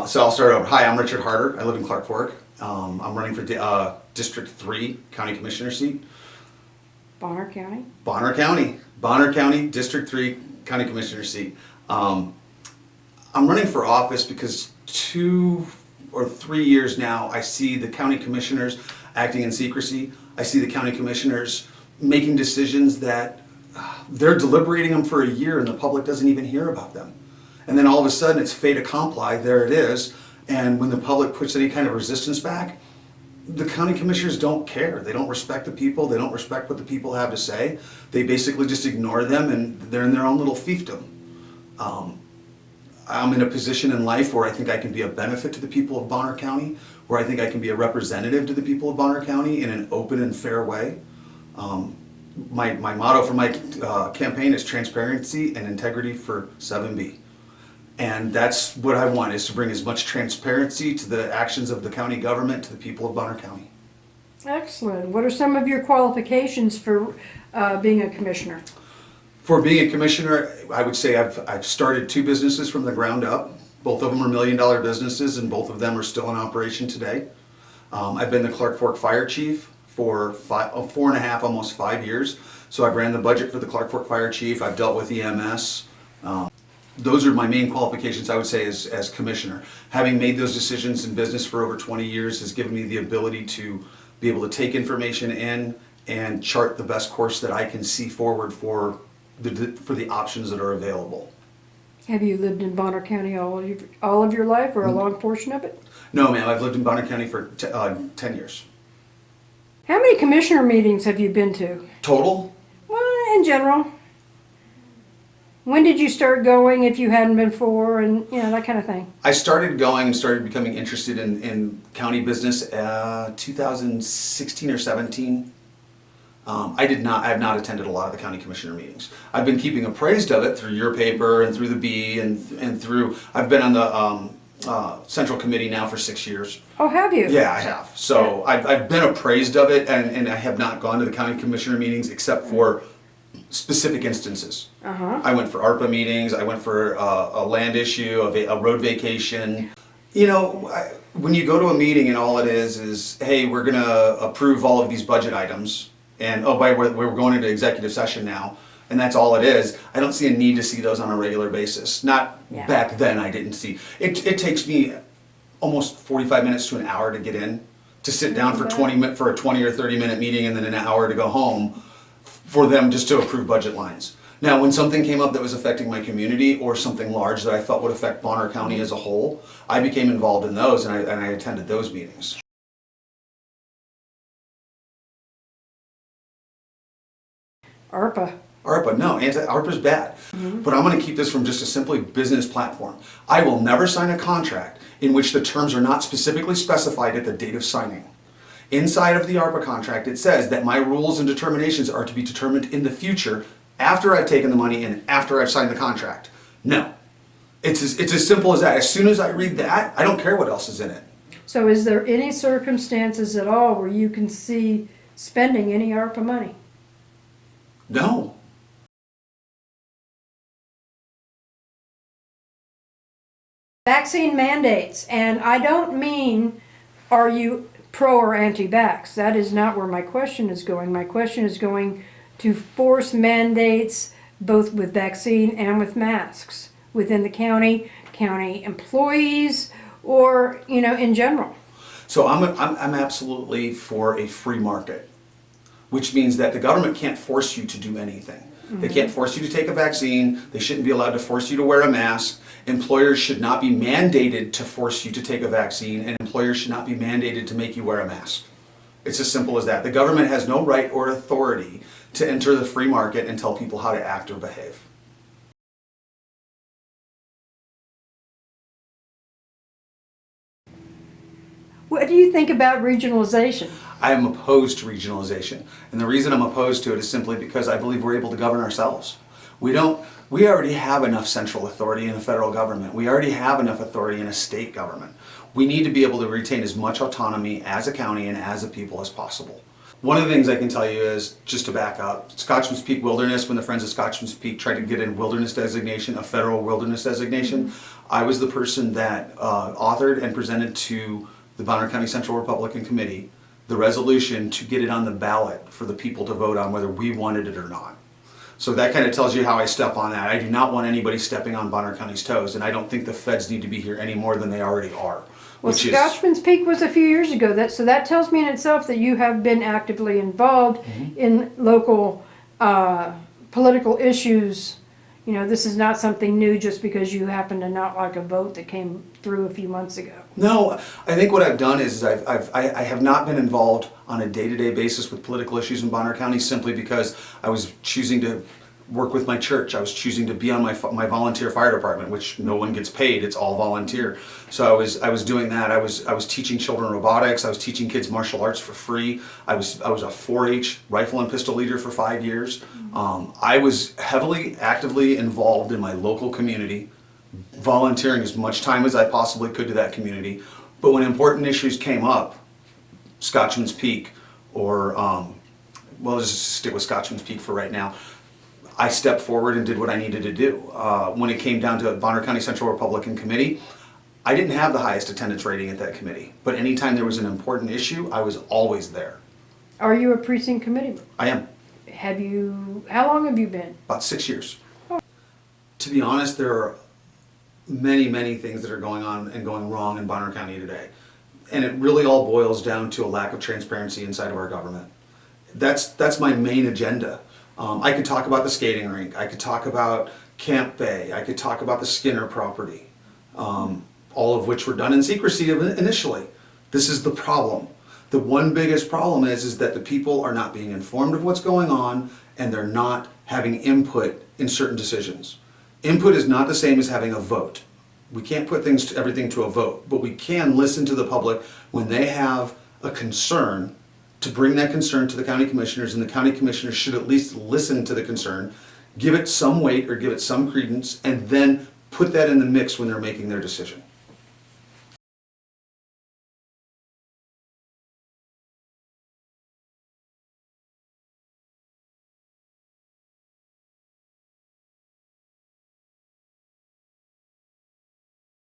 So I'll start over. Hi, I'm Richard Harter. I live in Clark Fork. I'm running for District 3 County Commissioner seat. Bonner County? Bonner County, District 3 County Commissioner seat. I'm running for office because 2 or 3 years now I see the county commissioners acting in secrecy. I see the county commissioners making decisions that they're deliberating them for a year and the public doesn't even hear about them. And then all of a sudden it's fait accompli, there it is. And when the public puts any kind of resistance back, the county commissioners don't care. They don't respect the people. They don't respect what the people have to say. They basically just ignore them and they're in their own little fiefdom. I'm in a position in life where I think I can be a benefit to the people of Bonner County, where I think I can be a representative to the people of Bonner County in an open and fair way. My motto for my campaign is transparency and integrity for 7B. And that's what I want, is to bring as much transparency to the actions of the county government to the people of Bonner County. Excellent. What are some of your qualifications for being a commissioner? For being a commissioner, I would say I've started 2 businesses from the ground up. Both of them are $1 million businesses and both of them are still in operation today. I've been the Clark Fork Fire Chief for 4.5, almost 5 years. So I've ran the budget for the Clark Fork Fire Chief. I've dealt with EMS. Those are my main qualifications, I would say, as commissioner. Having made those decisions in business for over 20 years has given me the ability to be able to take information in and chart the best course that I can see forward for the options that are available. Have you lived in Bonner County all of your life, or a long portion of it? No, ma'am. I've lived in Bonner County for 10 years. How many commissioner meetings have you been to? Total? Well, in general. When did you start going, if you hadn't been before, and that kind of thing? I started going and started becoming interested in county business 2016 or 17. I have not attended a lot of the county commissioner meetings. I've been keeping appraised of it through your paper and through the Bee and through, I've been on the Central Committee now for 6 years. Oh, have you? Yeah, I have. So I've been appraised of it, and I have not gone to the county commissioner meetings except for specific instances. I went for ARPA meetings, I went for a land issue, a road vacation. When you go to a meeting and all it is, hey, we're gonna approve all of these budget items, and oh, by the way, we're going into executive session now, and that's all it is. I don't see a need to see those on a regular basis. Not back then, I didn't see. It takes me almost 45 minutes to an hour to get in, to sit down for for a 20 or 30 minute meeting, and then an hour to go home for them just to approve budget lines. Now, when something came up that was affecting my community or something large that I felt would affect Bonner County as a whole, I became involved in those and I attended those meetings. ARPA, no, ARPA's bad. But I'm going to keep this from just a simply business platform. I will never sign a contract in which the terms are not specifically specified at the date of signing. Inside of the ARPA contract, it says that my rules and determinations are to be determined in the future after I've taken the money and after I've signed the contract. No. It's as simple as that. As soon as I read that, I don't care what else is in it. So is there any circumstances at all where you can see spending any ARPA money? No. Vaccine mandates, and I don't mean are you pro or anti-vax. That is not where my question is going. My question is going to force mandates both with vaccine and with masks within the county employees, or in general. So I'm absolutely for a free market, which means that the government can't force you to do anything. They can't force you to take a vaccine. They shouldn't be allowed to force you to wear a mask. Employers should not be mandated to force you to take a vaccine, and employers should not be mandated to make you wear a mask. It's as simple as that. The government has no right or authority to enter the free market and tell people how to act or behave. What do you think about regionalization? I am opposed to regionalization. And the reason I'm opposed to it is simply because I believe we're able to govern ourselves. We already have enough central authority in the federal government. We already have enough authority in a state government. We need to be able to retain as much autonomy as a county and as a people as possible. One of the things I can tell you is, just to back up, Scotchman's Peak Wilderness, when the Friends of Scotchman's Peak tried to get a wilderness designation, a federal wilderness designation, I was the person that authored and presented to the Bonner County Central Republican Committee the resolution to get it on the ballot for the people to vote on whether we wanted it or not. So that kind of tells you how I step on that. I do not want anybody stepping on Bonner County's toes, and I don't think the feds need to be here any more than they already are. Well, Scotchman's Peak was a few years ago, so that tells me in itself that you have been actively involved in local political issues. You know, this is not something new just because you happen to not like a vote that came through a few months ago. No, I think what I've done is I have not been involved on a day-to-day basis with political issues in Bonner County simply because I was choosing to work with my church. I was choosing to be on my volunteer fire department, which no one gets paid. It's all volunteer. So I was doing that. I was teaching children robotics. I was teaching kids martial arts for free. I was a 4-H rifle and pistol leader for 5 years. I was heavily, actively involved in my local community, volunteering as much time as I possibly could to that community. But when important issues came up, Scotchman's Peak, or well, let's just stick with Scotchman's Peak for right now, I stepped forward and did what I needed to do. When it came down to Bonner County Central Republican Committee, I didn't have the highest attendance rating at that committee, but anytime there was an important issue, I was always there. Are you a precinct committeeman? I am. How long have you been? About 6 years. To be honest, there are many things that are going on and going wrong in Bonner County today. And it really all boils down to a lack of transparency inside of our government. That's my main agenda. I could talk about the skating rink, I could talk about Camp Bay, I could talk about the Skinner property, all of which were done in secrecy initially. This is the problem. The one biggest problem is that the people are not being informed of what's going on, and they're not having input in certain decisions. Input is not the same as having a vote. We can't put everything to a vote, but we can listen to the public when they have a concern, to bring that concern to the county commissioners, and the county commissioners should at least listen to the concern, give it some weight or give it some credence, and then put that in the mix when they're making their decision.